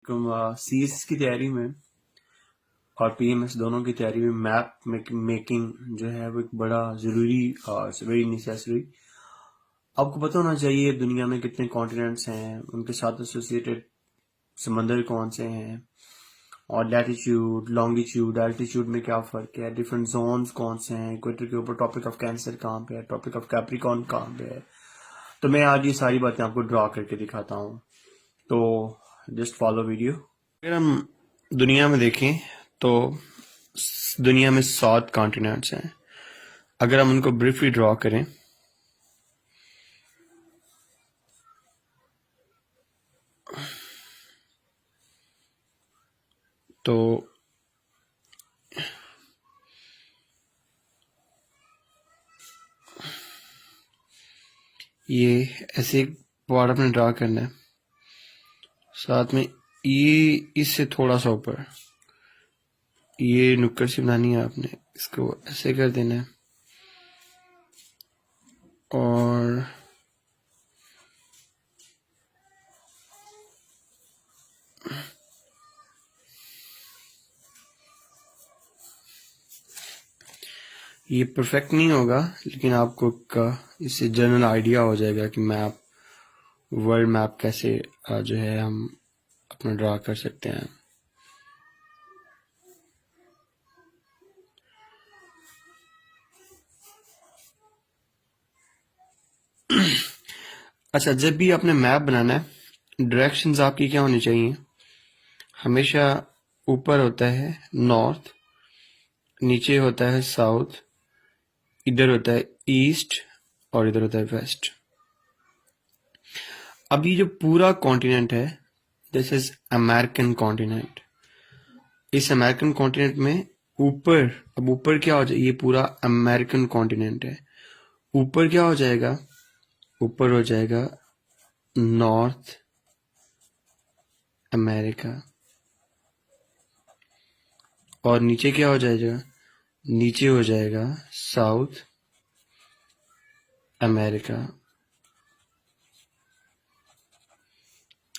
CS की तैयारी में और पीएमएस दोनों की तैयारी में मैप मेकिंग जो है वो एक बड़ा ज़रूरी वेरी नेसेसरी। आपको पता होना चाहिए दुनिया में कितने कॉन्टिनेंट्स हैं, उनके साथ एसोसिएटेड समंदर कौन से हैं, और लैटिट्यूड, लॉन्गिट्यूड, एल्टीट्यूड में क्या फ़र्क है, डिफरेंट जोन्स कौन से हैं, इक्वेटर के ऊपर टॉपिक ऑफ कैंसर कहाँ पे है, टॉपिक ऑफ कैप्रिकॉर्न कहाँ पे है। तो मैं आज ये सारी बातें आपको ड्रॉ करके दिखाता हूँ, तो जस्ट फॉलो वीडियो। अगर हम दुनिया में देखें तो दुनिया में 7 कॉन्टिनेंट्स हैं। अगर हम उनको ब्रीफली ड्रॉ करें तो ये ऐसे एक बॉर्डर अपने ड्रा करना है, साथ में ये इससे थोड़ा सा ऊपर ये नुक्कड़ सी बनानी है, आपने इसको ऐसे कर देना है और ये परफेक्ट नहीं होगा, लेकिन आपको इससे जनरल आइडिया हो जाएगा कि मैप, वर्ल्ड मैप कैसे जो है हम अपना ड्रा कर सकते हैं। अच्छा, जब भी आपने मैप बनाना है, डायरेक्शंस आपकी क्या होनी चाहिए? हमेशा ऊपर होता है नॉर्थ, नीचे होता है साउथ, इधर होता है ईस्ट और इधर होता है वेस्ट। अब ये जो पूरा कॉन्टिनेंट है, दिस इज अमेरिकन कॉन्टिनेंट। इस अमेरिकन कॉन्टिनेंट में ऊपर, अब ऊपर क्या हो जाए, ये पूरा अमेरिकन कॉन्टिनेंट है, ऊपर क्या हो जाएगा? ऊपर हो जाएगा नॉर्थ अमेरिका, और नीचे क्या हो जाएगा? नीचे हो जाएगा साउथ अमेरिका।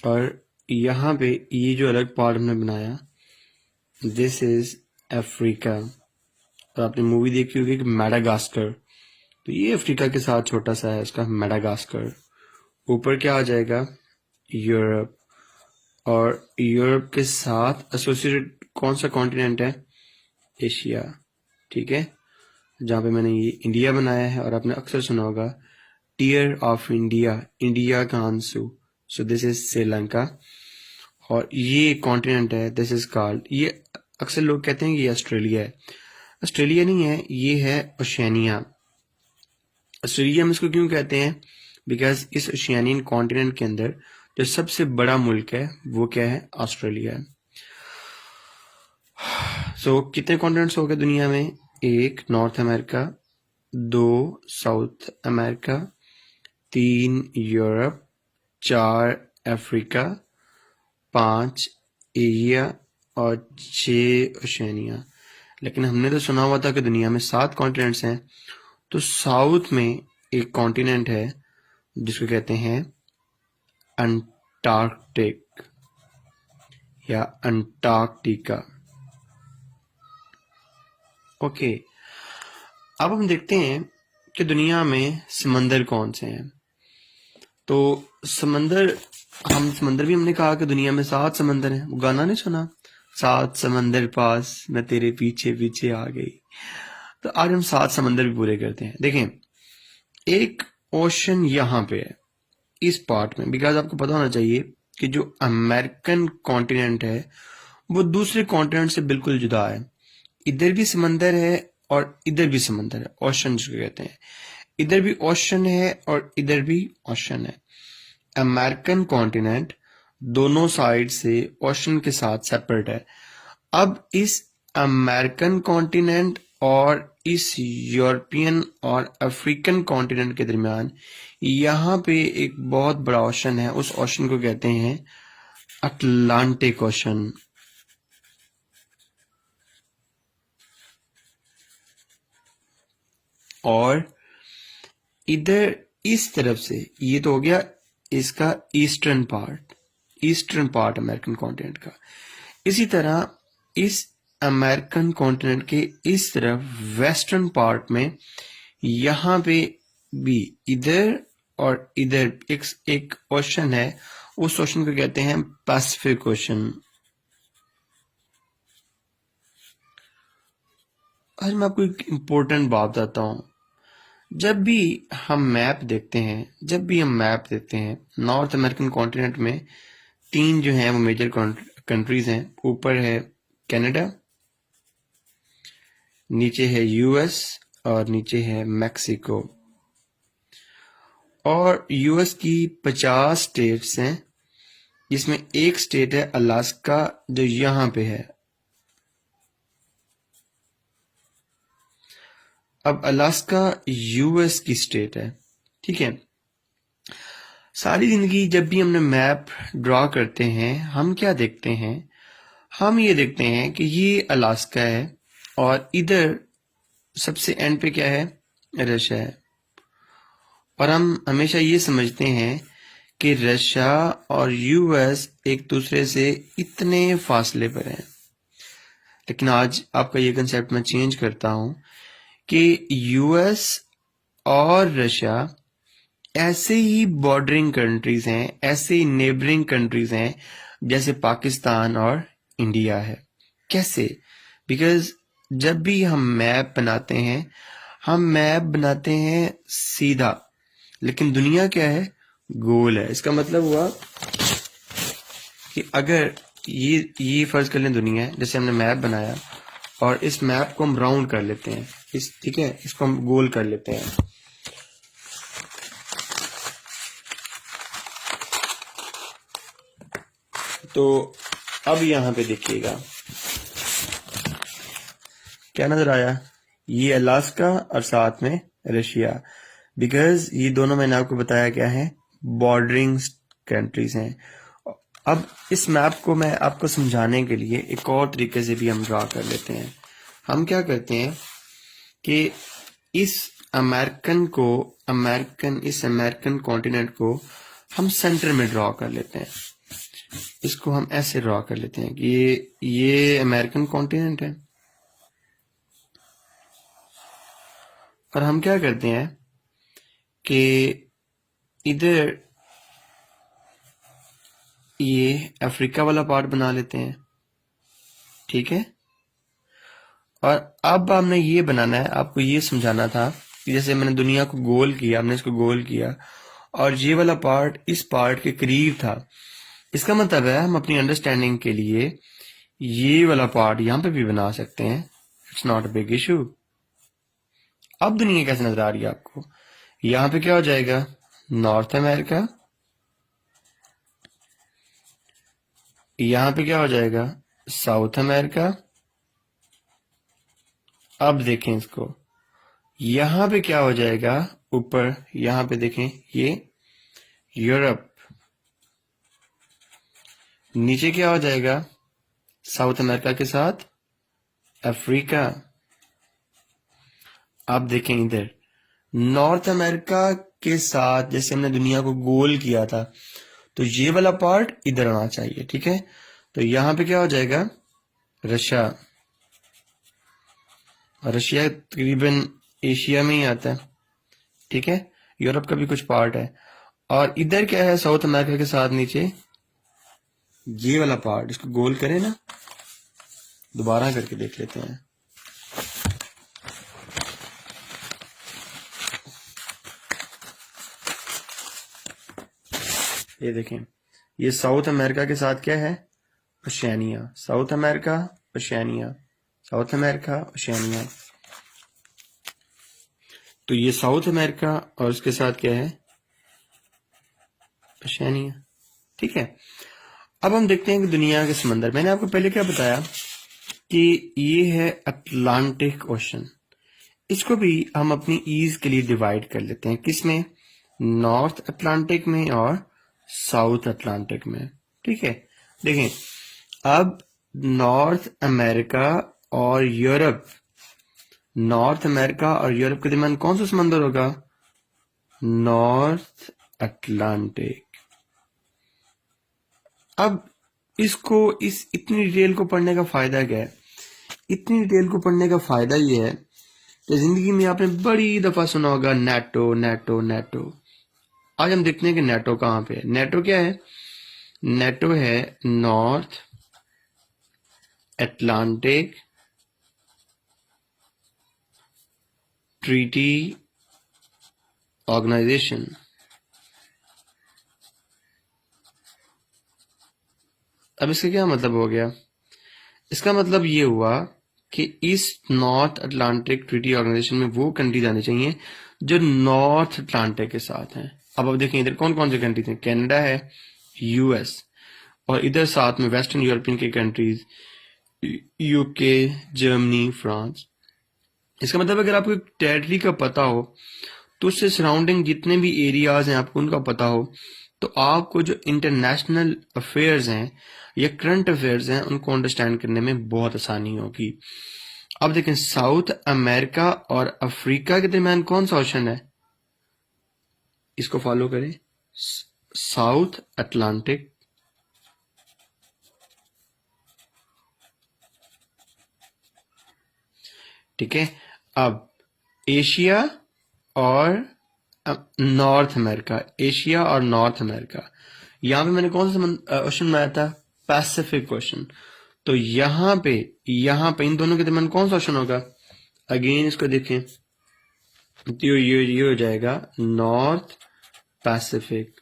और यहाँ पे ये जो अलग पार्ट हमने बनाया, दिस इज अफ्रीका। और आपने मूवी देखी होगी कि मेडागास्कर, तो ये अफ्रीका के साथ छोटा सा है, इसका मेडागास्कर। ऊपर क्या आ जाएगा? यूरोप। और यूरोप के साथ एसोसिएटेड कौन सा कॉन्टिनेंट है? एशिया। ठीक है, जहाँ पे मैंने ये इंडिया बनाया है, और आपने अक्सर सुना होगा टीयर ऑफ इंडिया, इंडिया का आंसू। So this is Sri Lanka. और ये कॉन्टिनेंट है, दिस इज कॉल्ड, ये अक्सर लोग कहते हैं कि ये ऑस्ट्रेलिया है। ऑस्ट्रेलिया नहीं है, ये है ओशियानिया। ऑस्ट्रेलिया हम इसको क्यों कहते हैं? बिकॉज इस ओशियानियन कॉन्टिनेंट के अंदर जो सबसे बड़ा मुल्क है वो क्या है? ऑस्ट्रेलिया है। सो कितने कॉन्टिनेंट्स हो गए दुनिया में? 1 north America, 2 south America, 3 Europe, 4 Africa, 5 Asia और 6 ओशियानिया। लेकिन हमने तो सुना हुआ था कि दुनिया में 7 कॉन्टिनेंट्स हैं। तो साउथ में एक कॉन्टिनेंट है जिसको कहते हैं अंटार्कटिक या अंटार्कटिका। ओके, अब हम देखते हैं कि दुनिया में समंदर कौन से हैं। तो समंदर, समंदर भी हमने कहा कि दुनिया में 7 समंदर हैं। वो गाना नहीं सुना, 7 समंदर पास मैं तेरे पीछे पीछे आ गई। तो आज हम 7 समंदर भी पूरे करते हैं। देखें, एक ओशन यहाँ पे है इस पार्ट में, बिकॉज आपको पता होना चाहिए कि जो अमेरिकन कॉन्टिनेंट है वो दूसरे कॉन्टिनेंट से बिल्कुल जुदा है। इधर भी समंदर है और इधर भी समंदर है, ओशन जिसको कहते हैं। इधर भी ओशन है और इधर भी ओशन है। अमेरिकन कॉन्टिनेंट दोनों साइड से ओशन के साथ सेपरेट है। अब इस अमेरिकन कॉन्टिनेंट और इस यूरोपियन और अफ्रीकन कॉन्टिनेंट के दरमियान यहाँ पे एक बहुत बड़ा ओशन है। उस ओशन को कहते हैं अटलांटिक ओशन। और इधर इस तरफ से, ये तो हो गया इसका eastern part, eastern part American continent का। इसी तरह इस अमेरिकन कॉन्टिनेंट के इस तरफ वेस्टर्न पार्ट में यहाँ पे भी इधर और इधर एक ओशन है, उस ओशन को कहते हैं पैसिफिक ओशन। आज मैं आपको एक इम्पोर्टेंट बात बताता हूँ। जब भी हम मैप देखते हैं, नॉर्थ अमेरिकन कॉन्टिनेंट में 3 जो हैं वो मेजर कंट्रीज हैं। ऊपर है कनाडा, नीचे है यूएस और नीचे है मैक्सिको। और यूएस की 50 स्टेट्स हैं, जिसमें एक स्टेट है अलास्का जो यहाँ पे है। अब अलास्का यूएस की स्टेट है, ठीक है। सारी जिंदगी जब भी हमने मैप ड्रॉ करते हैं हम क्या देखते हैं, हम ये देखते हैं कि ये अलास्का है और इधर सबसे एंड पे क्या है, रशिया है। और हम हमेशा ये समझते हैं कि रशिया और यूएस एक दूसरे से इतने फासले पर हैं। लेकिन आज आपका ये कंसेप्ट मैं चेंज करता हूं कि यूएस और रशिया ऐसे ही बॉर्डरिंग कंट्रीज हैं, ऐसे ही नेबरिंग कंट्रीज हैं जैसे पाकिस्तान और इंडिया है। कैसे? बिकॉज जब भी हम मैप बनाते हैं, हम मैप बनाते हैं सीधा, लेकिन दुनिया क्या है, गोल है। इसका मतलब हुआ कि अगर ये फर्ज कर लें दुनिया है, जैसे हमने मैप बनाया और इस मैप को हम राउंड कर लेते हैं, ठीक है, इसको हम गोल कर लेते हैं। तो अब यहां पे देखिएगा क्या नजर आया, ये अलास्का और साथ में रशिया। बिकॉज ये दोनों मैंने आपको बताया क्या है, बॉर्डरिंग कंट्रीज हैं। अब इस मैप को मैं आपको समझाने के लिए एक और तरीके से भी हम ड्रा कर लेते हैं। हम क्या करते हैं कि इस अमेरिकन कॉन्टिनेंट को हम सेंटर में ड्रॉ कर लेते हैं। इसको हम ऐसे ड्रॉ कर लेते हैं कि ये अमेरिकन कॉन्टिनेंट है। और हम क्या करते हैं कि इधर ये अफ्रीका वाला पार्ट बना लेते हैं, ठीक है। और अब हमने ये बनाना है, आपको ये समझाना था कि जैसे मैंने दुनिया को गोल किया, हमने इसको गोल किया और ये वाला पार्ट इस पार्ट के करीब था। इसका मतलब है हम अपनी अंडरस्टैंडिंग के लिए ये वाला पार्ट यहां पे भी बना सकते हैं। It's not a big issue. अब दुनिया कैसे नजर आ रही है आपको, यहां पे क्या हो जाएगा, नॉर्थ अमेरिका, यहां पे क्या हो जाएगा, साउथ अमेरिका। अब देखें इसको, यहां पे क्या हो जाएगा, ऊपर यहां पे देखें ये यूरोप, नीचे क्या हो जाएगा, साउथ अमेरिका के साथ अफ्रीका। आप देखें इधर नॉर्थ अमेरिका के साथ जैसे हमने दुनिया को गोल किया था, तो ये वाला पार्ट इधर आना चाहिए, ठीक है। तो यहां पे क्या हो जाएगा, रशिया। रशिया तकरीबन एशिया में ही आता है, ठीक है। यूरोप का भी कुछ पार्ट है। और इधर क्या है, साउथ अमेरिका के साथ नीचे ये वाला पार्ट। इसको गोल करें ना, दोबारा करके देख लेते हैं। ये देखें, ये साउथ अमेरिका के साथ क्या है, Oceania. South America, Oceania, south America, Oceania. तो ये साउथ अमेरिका और उसके साथ क्या है, ओशियानिया, ठीक है। अब हम देखते हैं कि दुनिया के समंदर, मैंने आपको पहले क्या बताया कि ये है अटलांटिक ओशन। इसको भी हम अपनी ईज के लिए डिवाइड कर लेते हैं, किसमें, नॉर्थ अटलांटिक में और साउथ अटलांटिक में, ठीक है। देखें, अब नॉर्थ अमेरिका और यूरोप, नॉर्थ अमेरिका और यूरोप के दरमियान कौन सा समंदर होगा, नॉर्थ अटलांटिक। अब इसको इस इतनी डिटेल को पढ़ने का फायदा क्या है? इतनी डिटेल को पढ़ने का फायदा ये है कि जिंदगी में आपने बड़ी दफा सुना होगा नेटो नेटो नेटो। आज हम देखते हैं कि नेटो कहाँ पे है। नेटो क्या है? नेटो है नॉर्थ अटलांटिक ट्रीटी ऑर्गेनाइजेशन। अब इसका क्या मतलब हो गया? इसका मतलब ये हुआ कि इस नॉर्थ अटलांटिक ट्रीटी ऑर्गेनाइजेशन में वो कंट्रीज आनी चाहिए जो नॉर्थ अटलांटिक के साथ हैं। अब देखें इधर कौन कौन से कंट्रीज हैं। कनाडा है, यूएस, और इधर साथ में वेस्टर्न यूरोपियन की कंट्रीज, यूके, जर्मनी, फ्रांस। इसका मतलब अगर आपको टेरिटरी का पता हो तो उससे सराउंडिंग जितने भी एरियाज हैं आपको उनका पता हो तो आपको जो इंटरनेशनल अफेयर्स हैं या करंट अफेयर्स हैं उनको अंडरस्टैंड करने में बहुत आसानी होगी। अब देखें साउथ अमेरिका और अफ्रीका के दरमियान कौन सा ओशन है? इसको फॉलो करें, साउथ अटलांटिक ठीक है। अब एशिया और नॉर्थ अमेरिका, एशिया और नॉर्थ अमेरिका, यहां पे मैंने कौन सा ओशन बनाया था? Pacific ocean. तो यहां पे इन दोनों के दरमियान कौन सा ओशन होगा? अगेन इसको देखें तो ये हो जाएगा नॉर्थ पैसिफिक।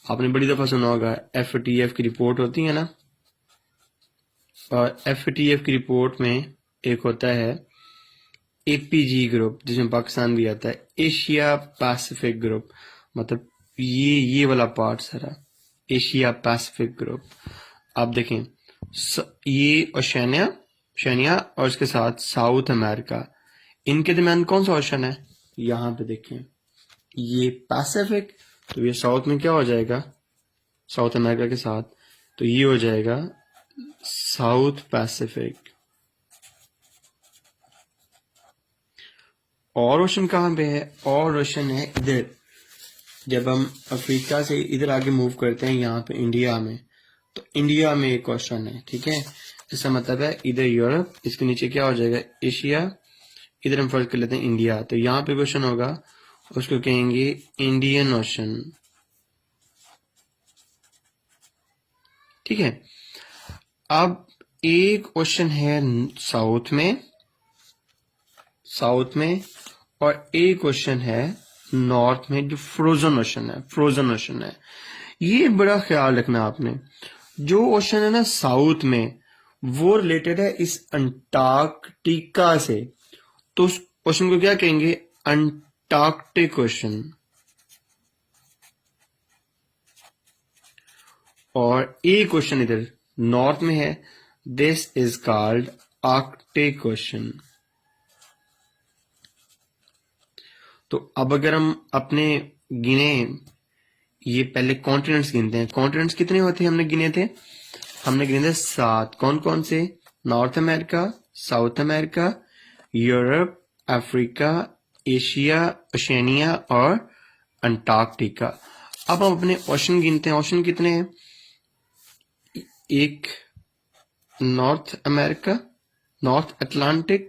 आपने बड़ी दफा सुना होगा FATF की रिपोर्ट होती है ना, और FATF की रिपोर्ट में एक होता है APG ग्रुप जिसमें पाकिस्तान भी आता है, एशिया पैसिफिक ग्रुप। मतलब ये वाला पार्ट सारा एशिया पैसिफिक ग्रुप। आप देखें ये ओशनिया और इसके साथ साउथ अमेरिका, इनके दरमियान कौन सा ओशन है? यहां पे देखें ये पैसिफिक, तो ये साउथ में क्या हो जाएगा? साउथ अमेरिका के साथ, तो ये हो जाएगा साउथ पैसिफिक। और ओशन कहां पे है? और ओशन है इधर। जब हम अफ्रीका से इधर आगे मूव करते हैं यहाँ पे इंडिया में, तो इंडिया में एक ओशन है, ठीक है। इसका मतलब है इधर यूरोप, इसके नीचे क्या हो जाएगा? एशिया, इधर हम फर्ज कर लेते हैं इंडिया। तो यहाँ पे क्वेश्चन होगा, उसको कहेंगे इंडियन ओशन, ठीक है। अब एक ओशन है साउथ में और एक ओशन है नॉर्थ में जो फ्रोजन ओशन है। ये बड़ा ख्याल रखना आपने, जो ओशन है ना साउथ में वो रिलेटेड है इस अंटार्कटिका से, तो उस ओशन को क्या कहेंगे? Antarctic ocean. और एक ओशन इधर नॉर्थ में है, this is called Arctic ocean. तो अब अगर हम अपने गिने, ये पहले कॉन्टिनेंट्स गिनते हैं। कॉन्टिनेंट्स कितने होते हैं हमने गिने थे? हमने गिने थे 7। कौन कौन से? North America, south America, Europe, Africa, Asia, Oceania और अंटार्कटिका। अब हम अपने ओशन गिनते हैं। ओशन कितने हैं? एक north America, north Atlantic,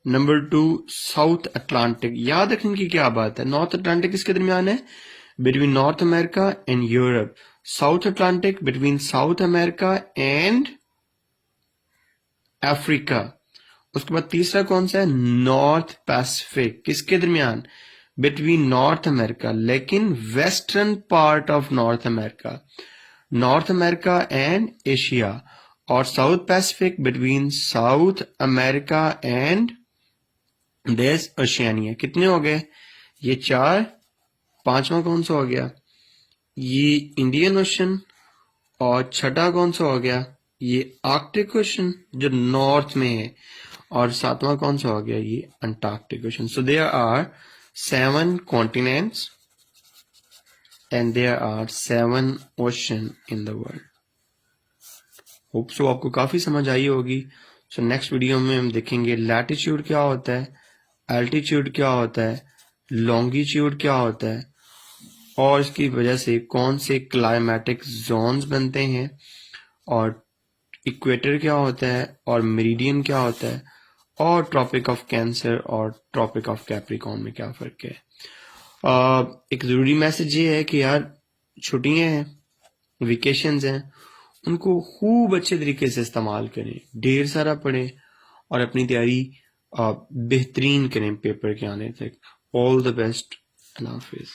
number 2 south Atlantic. याद रखने की क्या बात है, नॉर्थ अटलांटिक किसके दरमियान है? Between North America and Europe. South Atlantic between South America and Africa. उसके बाद तीसरा कौन सा है? North Pacific. किसके दरमियान? बिटवीन नॉर्थ अमेरिका, लेकिन western part of North America, North America and Asia. और South Pacific between South America and देश ओशियानिया। कितने हो गए? ये 4। पांचवा कौन सा हो गया? ये इंडियन ओशन। और छठा कौन सा हो गया? ये आर्कटिक ओशन जो नॉर्थ में है। और सातवां कौन सा हो गया? ये Antarctic ocean. So there are 7 continents and there are 7 ocean in the world. Hope so आपको काफी समझ आई होगी। सो नेक्स्ट वीडियो में हम देखेंगे लैटिट्यूड क्या होता है, एल्टीट्यूड क्या होता है, लॉन्गिट्यूड क्या होता है, और इसकी वजह से कौन से क्लाइमेटिक जोन्स बनते हैं, और इक्वेटर क्या होता है और मेरिडियन क्या होता है, और ट्रॉपिक ऑफ कैंसर और ट्रॉपिक ऑफ कैप्रिकॉर्न में क्या फर्क है। एक ज़रूरी मैसेज ये है कि यार छुट्टियां हैं, वेकेशंस हैं, उनको खूब अच्छे तरीके से इस्तेमाल करें, ढेर सारा पढ़ें और अपनी तैयारी बेहतरीन करें पेपर के आने तक। All the best. अल्लाह हाफिज़।